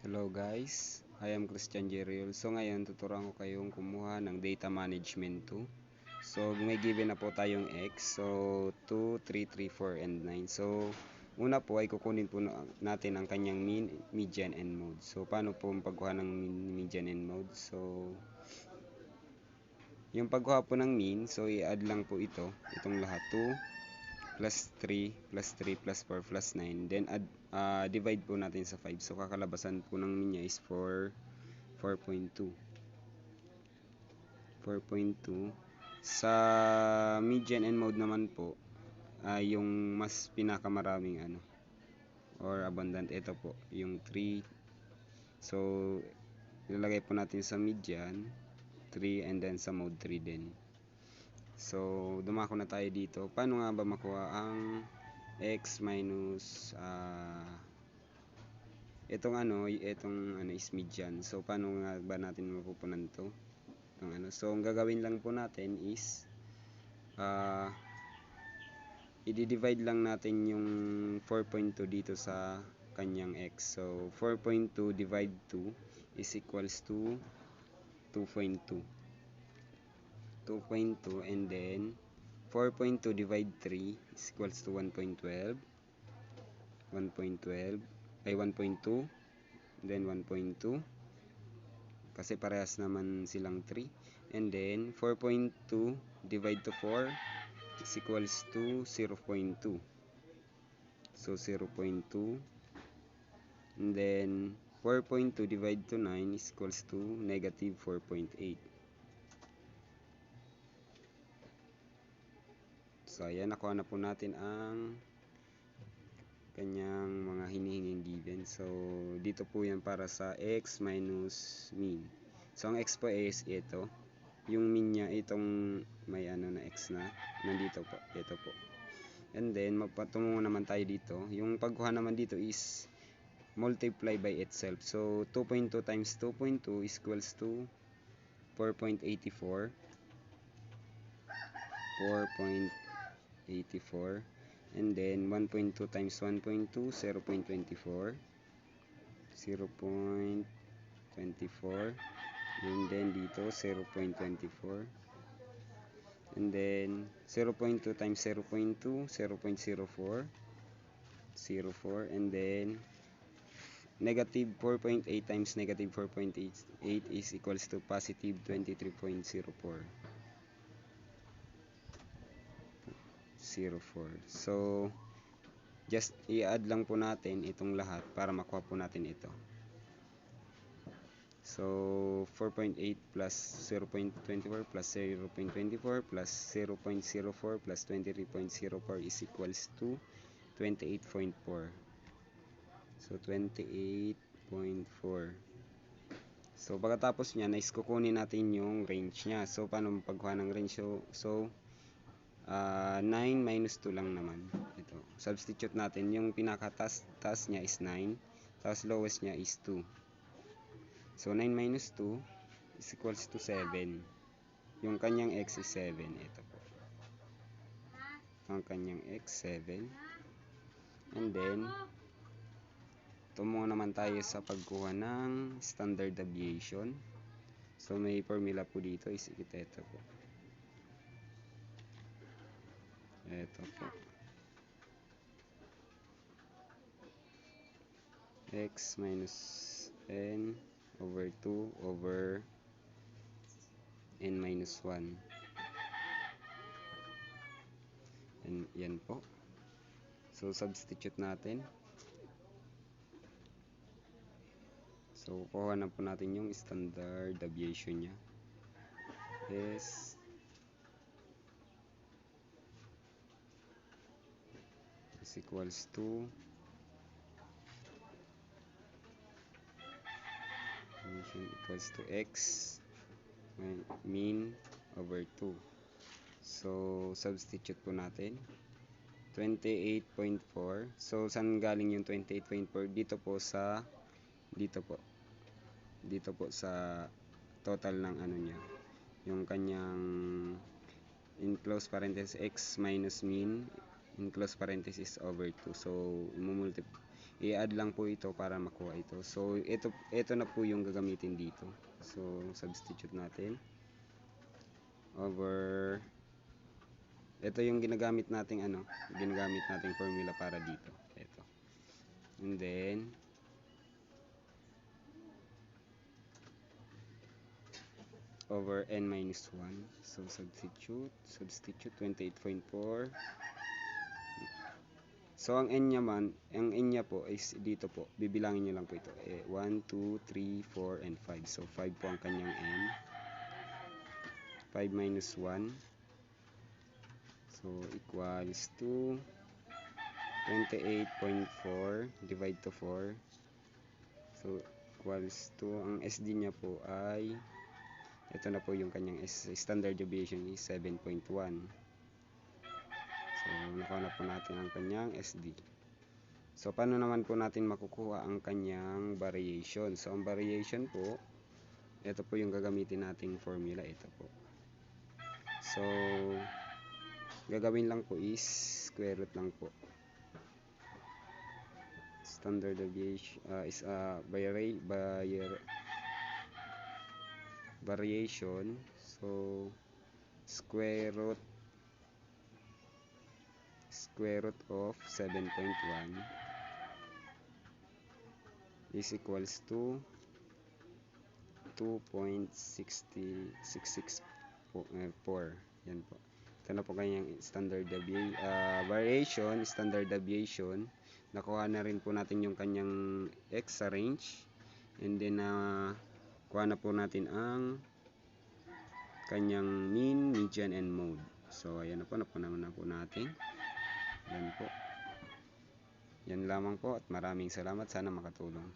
Hello guys, I am Christian Jeriel. So ngayon tuturuan ko kayong kumuha ng data management 2. So may given na po tayong x. So 2, 3, 3, 4, and 9. So una po ay kukunin po natin ang kanyang mean, median, and mode. So paano po ang pagkuha ng mean, median, and mode? So yung pagkuha po ng mean, so i-add lang po itong lahat. 2 plus 3 plus 3 plus 4 plus 9, then divide po natin sa 5. So kakalabasan po ng mean niya is 4.2. Sa median and mode naman po yung mas pinakamaraming or abundant, ito po yung 3. So ilalagay po natin sa median 3 and then sa mode 3 din. So dumako na tayo dito. Paano nga ba makuha ang x minus itong is median? So paano nga ba natin mapupunan to? So ang gagawin lang po natin is i-divide lang natin yung 4.2 dito sa kanyang x. So 4.2 divide 2 is equals to 2.2, and then 4.2 divide 3 is equals to 1.12, ay 1.2, then 1.2 kasi parehas naman silang 3, and then 4.2 divide to 4 is equals to 0.2. So 0.2, and then 4.2 divide to 9 is equals to negative 4.8. So ayan, nakuha na po natin ang kanyang mga hinihinging given. So dito po yan para sa x minus mean. So ang x po is ito, yung mean niya itong may na x na nandito po, ito po. And then magpatungo naman tayo dito. Yung pagkuha naman dito is multiply by itself. So 2.2 times 2.2 is equals to 4.84, and then 1.2 times 1.2, 0.24, and then dito 0.24, and then 0.2 times 0.2, 0.04, and then negative 4.8 times negative 4.8 is equals to positive 23.04. So just i-add lang po natin itong lahat para makuha po natin ito. So 4.8 plus 0.24 plus 0.24 plus 0.04 plus 23.04 is equals to 28.4. So 28.4. So pagkatapos niya, kukunin natin yung range niya. So paano pagkuha ng range? So 9 minus 2 lang naman. Ito. Substitute natin. Yung pinaka-taas niya is 9. Tapos lowest niya is 2. So 9 minus 2 is equals to 7. Yung kanyang x is 7. Ito po. Ang kanyang x, 7. And then tumungo naman tayo sa pagkuha ng standard deviation. So may formula po dito is ito po. Ito po. X minus n over 2 over n minus 1. And yan po. So substitute natin. So kuha na po natin yung standard deviation niya. Is equals to x mean over 2. So substitute po natin 28.4. So saan galing yung 28.4? Dito po sa total ng niya, yung kanyang in close parenthesis x minus mean in close parenthesis over 2. So i-add lang po ito para makuha ito. So ito na po yung gagamitin dito. So substitute natin over, ito yung ginagamit nating formula para dito. Ito. And then over n minus 1. So substitute 28.4. So ang n niya po is dito po. Bibilangin niyo lang po ito. 1, 2, 3, 4 and 5. So 5 po ang kanyang n. 5 minus 1. So equals to 28.4 divide to 4. So equals to, ang SD niya po ay, ito na po yung kanyang standard deviation is 7.1. So nakuha na po natin ang kanyang SD. So paano naman po natin makukuha ang kanyang variation? So ang variation po, ito po yung gagamitin nating formula. Ito po. So gagawin lang po is square root lang po. Standard deviation is variation. So square root of 7.1 is equals to 2.664. Yan po. Ito na po kanyang standard deviation. Nakuha na rin po natin yung kanyang x sa range. And then kuha na po natin ang kanyang mean, median, and mode. So ayan na po, napunahan na po natin. Yan po. Yan lamang po at maraming salamat. Sana makatulong.